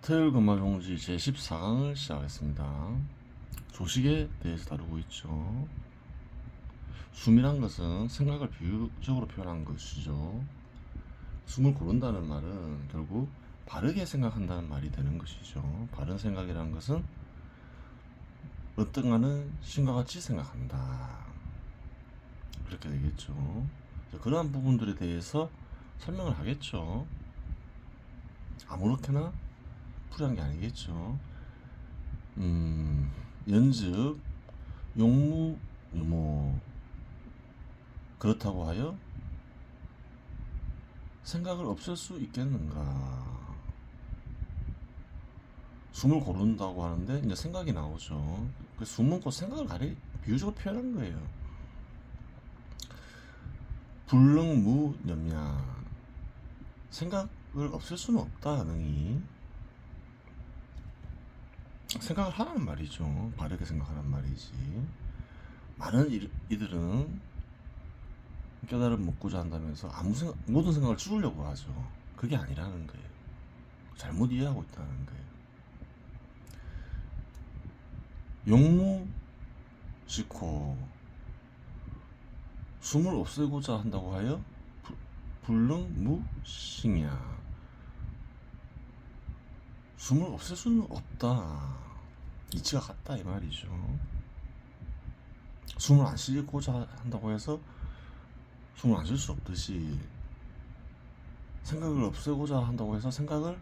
토요일 근마종지 제14강을 시작하겠습니다. 조식에 대해서 다루고 있죠. 숨이란 것은 생각을 비유적으로 표현한 것이죠. 숨을 고른다는 말은 결국 바르게 생각한다는 말이 되는 것이죠. 바른 생각이라는 것은 어떤가는 신과 같이 생각한다. 그렇게 되겠죠. 그러한 부분들에 대해서 설명을 하겠죠. 아무렇게나 풀이한 게 아니겠죠. 연즉 용무 유모 그렇다고 하여 생각을 없앨 수 있겠는가? 숨을 고른다고 하는데 이제 생각이 나오죠. 그 숨은 곧 생각을 비유적으로 표현한 거예요. 불능무념야 생각을 없앨 수는 없다. 능히 생각을 하라는 말이죠. 바르게 생각하란 말이지. 많은 이들은 깨달음 먹고자 한다면서 모든 생각을 죽으려고 하죠. 그게 아니라는 거예요. 잘못 이해하고 있다는 거예요. 용무시코 숨을 없애고자 한다고 하여 불능무싱야 숨을 없앨 수는 없다. 이치가 같다 이 말이죠. 숨을 안 쉬고자 한다고 해서 숨을 안 쉴 수 없듯이 생각을 없애고자 한다고 해서 생각을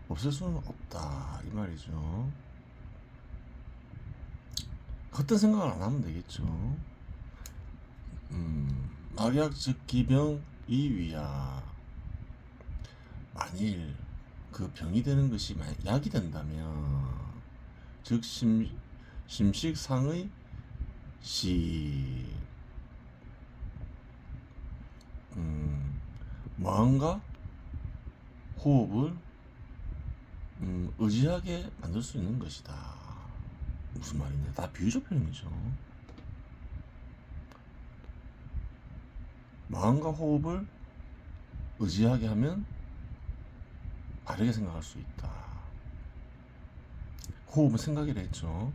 없앨 수는 없다 이 말이죠. 헛된 생각을 안 하면 되겠죠. 막약 즉 기병 이위야 만일 그 병이 되는 것이 약이 된다면 즉 심식상의 시 마음과 호흡을 의지하게 만들 수 있는 것이다. 무슨 말이냐? 다 비유적 표현이죠. 마음과 호흡을 의지하게 하면 바르게 생각할 수 있다. 호흡은 생각이라 했죠.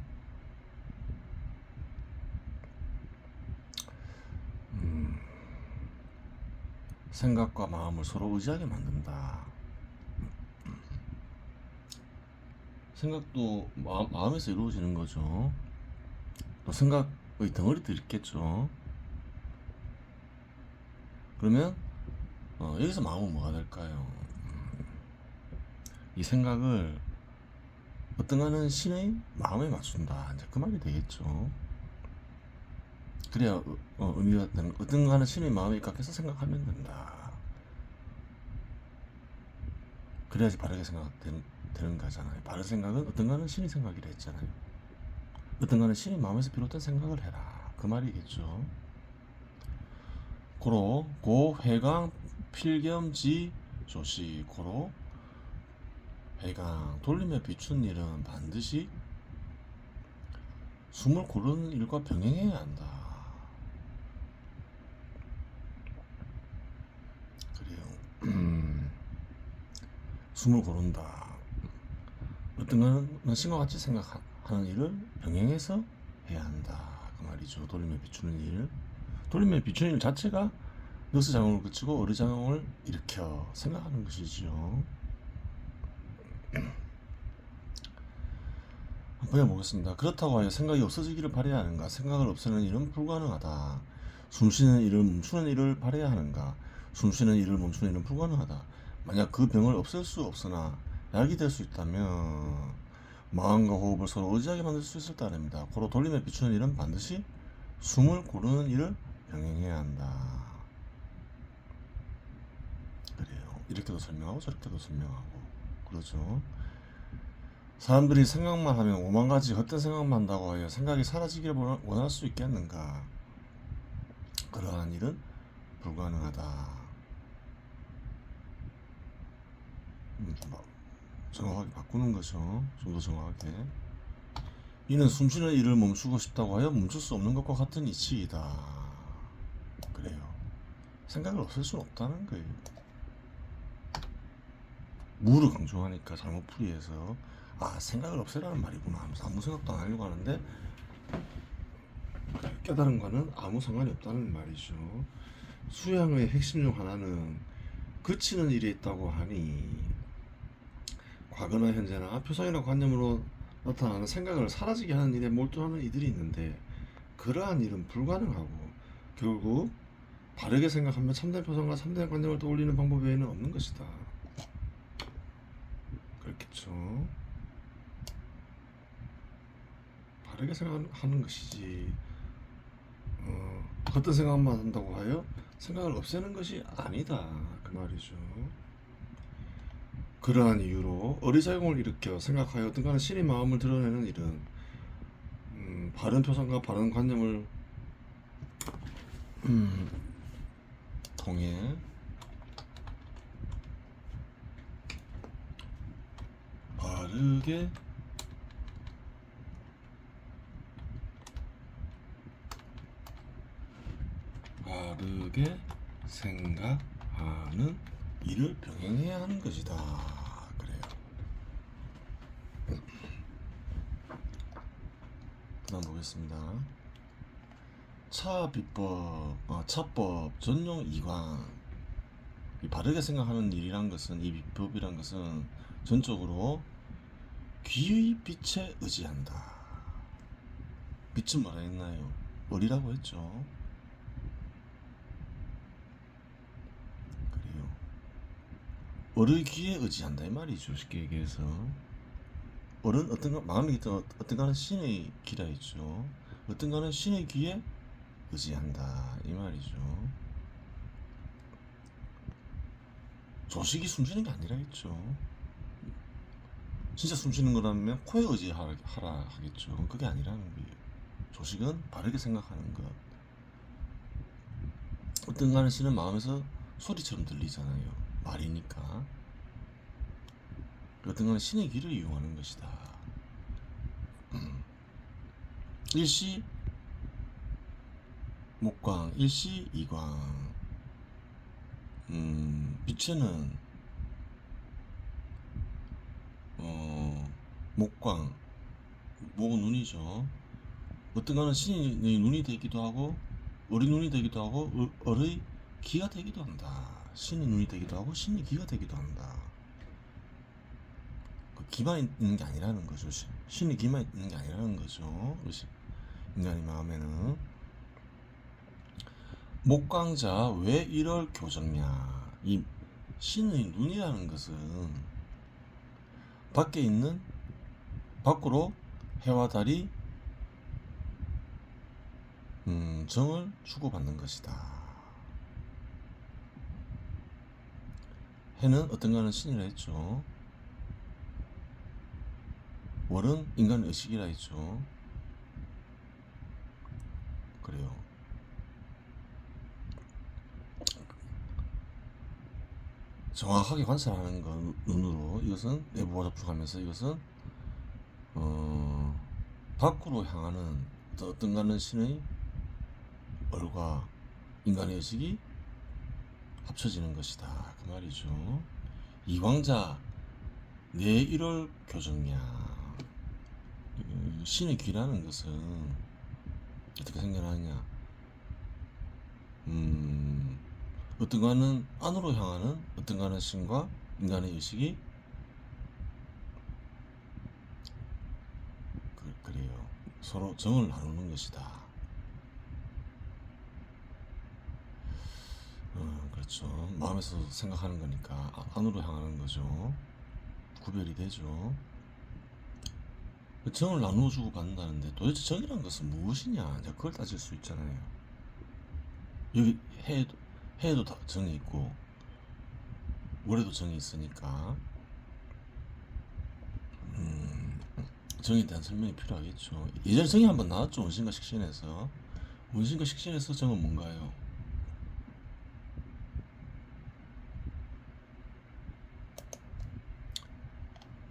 생각과 마음을 서로 의지하게 만든다. 생각도 마음에서 이루어지는 거죠. 또 생각의 덩어리도 있겠죠. 그러면 여기서 마음은 뭐가 될까요? 이 생각을 어떤가는 신의 마음에 맞춘다. 이제 그 말이 되겠죠. 그래야 의미가 되는 어떤가는 신의 마음에 입각해서 생각하면 된다. 그래야지 바르게 생각되는 거잖아요. 바른 생각은 어떤가는 신의 생각이라 했잖아요. 어떤가는 신의 마음에서 비롯된 생각을 해라. 그 말이겠죠. 고로 고 회강 필겸지 조시 고로 회강 돌리며 비춘 일은 반드시 숨을 고르는 일과 병행해야 한다. 그래요. 숨을 고른다. 어떤가는 신과 같이 생각하는 일을 병행해서 해야 한다. 그 말이죠. 돌리며 비추는 일. 돌리며 비추는 일 자체가 너스작용을 그치고 어리작용을 일으켜 생각하는 것이지요. 한번 해보겠습니다. 그렇다고 하여 생각이 없어지기를 바라야 하는가? 생각을 없애는 일은 불가능하다. 숨쉬는 일을 멈추는 일을 바라야 하는가? 숨쉬는 일을 멈추는 일은 불가능하다. 만약 그 병을 없앨 수 없으나 약이 될 수 있다면 마음과 호흡을 서로 의지하게 만들 수 있을 따름이다. 고로 돌리며 비추는 일은 반드시 숨을 고르는 일을 병행해야 한다. 그래요. 이렇게도 설명하고 저렇게도 설명하고 그러죠. 사람들이 생각만 하면 오만 가지 헛된 생각만 한다고 하여 생각이 사라지기를 원할 수 있겠는가? 그러한 일은 불가능하다. 정확하게 바꾸는 거죠. 좀 더 정확하게. 이는 숨쉬는 일을 멈추고 싶다고 하여 멈출 수 없는 것과 같은 이치이다. 그래요. 생각을 없앨 수는 없다는 거예요. 무를 강조하니까 잘못풀이해서 생각을 없애라는 말이구나 하면서 아무 생각도 안 하려고 하는데 깨달은 거는 아무 상관이 없다는 말이죠. 수양의 핵심 중 하나는 그치는 일이 있다고 하니 과거나 현재나 표상이나 관념으로 나타나는 생각을 사라지게 하는 일에 몰두하는 이들이 있는데 그러한 일은 불가능하고 결국 바르게 생각하며 참된 표상과 참된 관념을 떠올리는 방법 외에는 없는 것이다. 그렇겠죠. 바르게 생각하는 것이지 어떤 생각만 한다고 하여 생각을 없애는 것이 아니다 그 말이죠. 그러한 이유로 어리석음을 일으켜 생각하여 어떤가는 신의 마음을 드러내는 일은 바른 표상과 바른 관념을 통해 바르게 생각하는 일을 병행해야 하는 것이다. 그래요. 그다음 보겠습니다. 차법 전용 이광. 이 바르게 생각하는 일이란 것은 이 비법이란 것은 전적으로 귀의 빛에 의지한다. 빛은 뭐라 했나요? 머리라고 했죠. 그래요. 어의 귀에 의지한다 이 말이죠. 쉽게 얘기해서 어른 어떤가 마음이 어떤가는 신의 귀라 했죠. 어떤가는 신의 귀에 의지한다 이 말이죠. 조식이 숨쉬는 게 아니라 했죠. 진짜 숨쉬는 거라면 코에 의지하라 하겠죠. 그게 아니라는 거예요. 조식은 바르게 생각하는 것. 어떤가는 신은 마음에서 소리처럼 들리잖아요. 말이니까. 어떤가는 신의 귀를 이용하는 것이다. 일시 목광, 일시 이광. 빛에는 목광, 목은 눈이죠. 어떤가는 신의 눈이 되기도 하고 어리 눈이 되기도 하고 어의 귀가 되기도 한다. 신의 눈이 되기도 하고 신의 귀가 되기도 한다. 그 귀만 있는 게 아니라는 거죠. 신의 귀만 있는 게 아니라는 거죠. 인간의 마음에는 목광자 왜 이럴 교정냐. 이 신의 눈이라는 것은 밖에 있는 밖으로 해와 달이 정을 주고받는 것이다. 해는 어떤가는 신이라 했죠. 월은 인간의 의식이라 했죠. 그래요. 정확하게 관찰하는 건 눈으로 이것은 내부와 접촉하면서 이것은 밖으로 향하는 어떤가는 신의 얼과 인간의 의식이 합쳐지는 것이다 그 말이죠. 이광자 내 일월 교정냐. 신의 귀라는 것은 어떻게 생겨나느냐. 어떤가는 안으로 향하는 어떤가는 신과 인간의 의식이 그래요. 서로 정을 나누는 것이다. 그렇죠. 마음에서 생각하는 거니까 안으로 향하는 거죠. 구별이 되죠. 정을 나누어 주고 받는다는데 도대체 정이란 것은 무엇이냐. 이제 그걸 따질 수 있잖아요. 여기 해에도 정이 있고 월에도 정이 있으니까 정에 대한 설명이 필요하겠죠. 예전에 정이 한번 나왔죠. 원신과 식신에서. 원신과 식신에서 정은 뭔가요?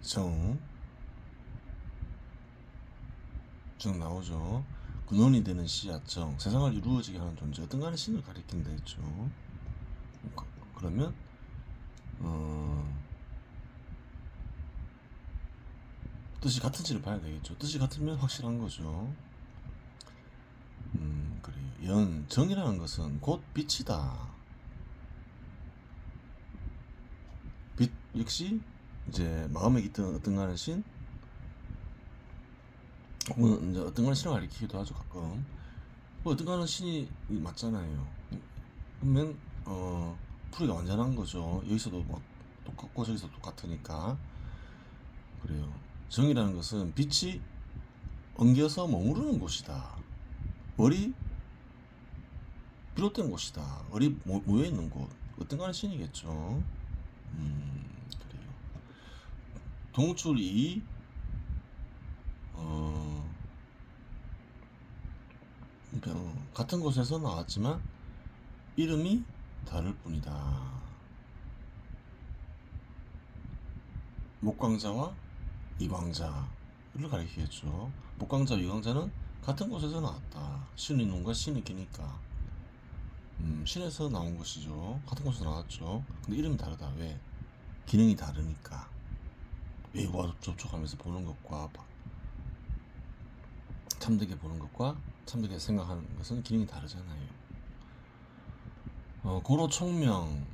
정 나오죠. 근원이 되는 씨앗정, 세상을 이루어지게 하는 존재, 어떤가는 신을 가리킨다 했죠. 그러면 뜻이 같은지를 봐야 되겠죠. 뜻이 같으면 확실한 거죠. 그래요. 정이라는 것은 곧 빛이다. 빛 역시 이제 마음에 깃든 어떤가는 신, 혹은 이제 어떤가는 신을 가리키기도 하죠 가끔. 뭐 어떤가는 신이 맞잖아요. 그러면 풀이가 완전한 거죠. 여기서도 뭐 똑같고 저기서 똑같으니까. 그래요. 정이라는 것은 빛이 엉겨서 머무르는 곳이다. 월이 비롯된 곳이다. 월이 모여 있는 곳. 어떤가는 신이겠죠. 그래요. 동출이 같은 곳에서 나왔지만 이름이 다를 뿐이다. 목광자와 이광자를 가리키겠죠. 목광자와 이광자는 같은 곳에서 나왔다. 신의 눈과 신의 기니까. 신에서 나온 것이죠. 같은 곳에서 나왔죠. 근데 이름이 다르다. 왜? 기능이 다르니까. 외부와 접촉하면서 보는 것과 참되게 보는 것과 참되게 생각하는 것은 기능이 다르잖아요. 고로 총명,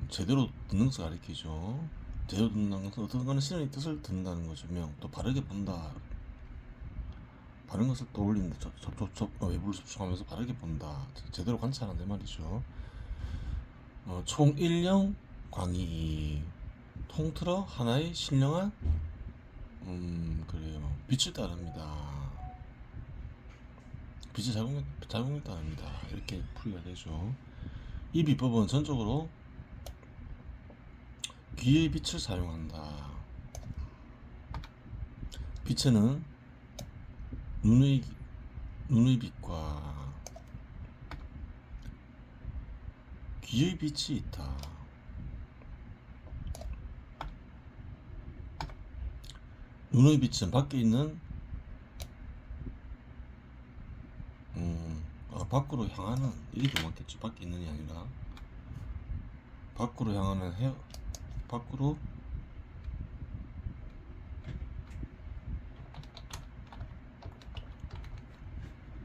제대로 듣는 것을 가리키죠. 제대로 듣는다는 것은 어떤 거는 신의 뜻을 듣는다는 거죠. 명, 또 바르게 본다. 바른 것을 떠올린다. 외부를 접촉하면서 바르게 본다. 제대로 관찰한다 말이죠. 총일령 광이, 통틀어 하나의 신령한 그래요. 빛을 따릅니다. 빛의 작용을 따릅니다. 이렇게 풀이가 되죠. 이 비법은 전적으로 귀의 빛을 사용한다. 빛에는 눈의 빛과 귀의 빛이 있다. 눈의 빛은 밖에 있는 밖으로 향하는, 이게 더 맞겠죠. 밖에 있는이 아니라 밖으로 향하는 밖으로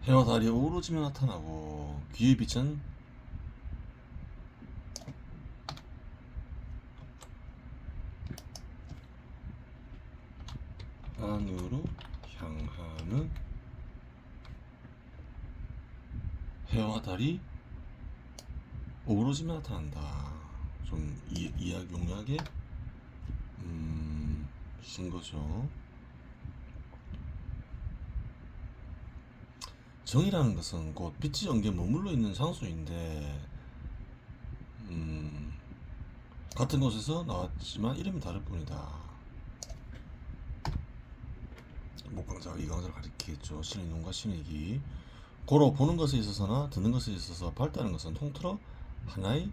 해와 달이 어우러지며 나타나고, 귀의 빛은 안으로 향하는 해와 달이 어우러지며 나타난다. 좀 이야기 용약에 쓴 거죠. 정이라는 것은 곧 빛이 엉겨 머물러 있는 장소인데, 같은 곳에서 나왔지만 이름이 다를 뿐이다. 목광자와 이광자를 가리키겠죠. 신의 눈과 신의 귀. 고로 보는 것에 있어서나 듣는 것에 있어서 밝다는 것은 통틀어 하나의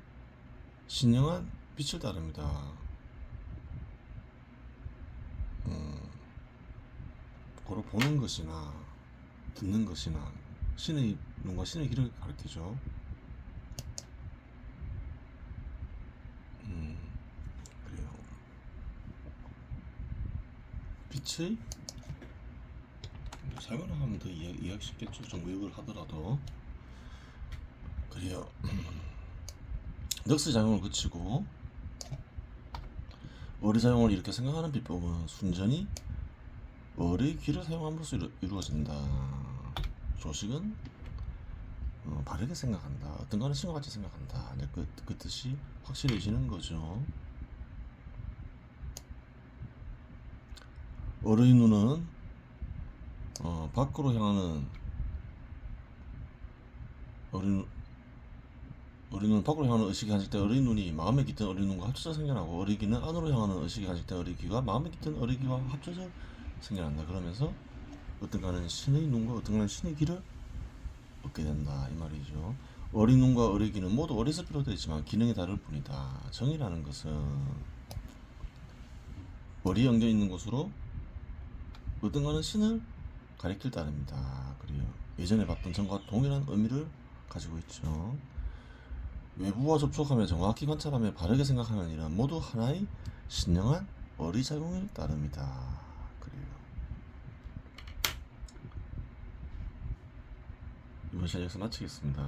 신령한 빛을 따릅니다. 고로 보는 것이나 듣는 것이나 신의 눈과 신의 귀를 가리키죠. 그래요. 빛의 사용을 하면 더 이해하기 쉽겠죠. 좀 의역을 하더라도. 그래요. 넉스 작용을 그치고 어리 작용을 이렇게 생각하는 비법은 순전히 어리 귀를 사용함으로써 이루어진다. 조식은 바르게 생각한다. 어떤 거는 신과 같이 생각한다. 그 뜻이 확실해지는 거죠. 어의 눈은 밖으로 향하는 어린 눈은 밖으로 향하는 의식이 간직된 어린 눈이 마음에 깃든 어린 눈과 합쳐져 생겨나고, 어린 귀는 안으로 향하는 의식이 간직된 어린 귀가 마음에 깃든 어린 귀와 합쳐져 생겨난다. 그러면서 어떤가는 신의 눈과 어떤가는 신의 귀를 얻게 된다 이 말이죠. 어린 눈과 어린 귀는 모두 어리서 비롯되지만 기능이 다를 뿐이다. 정이라는 것은 머리 엉겨 있는 곳으로 어떤가는 신을 가리킬 따릅니다. 그래요. 예전에 봤던 정과 동일한 의미를 가지고 있죠. 외부와 접촉하며 정확히 관찰하며 바르게 생각하는 일은 모두 하나의 신령한 어리작용일 따름이다. 그래요. 이번 시간 여기서 마치겠습니다.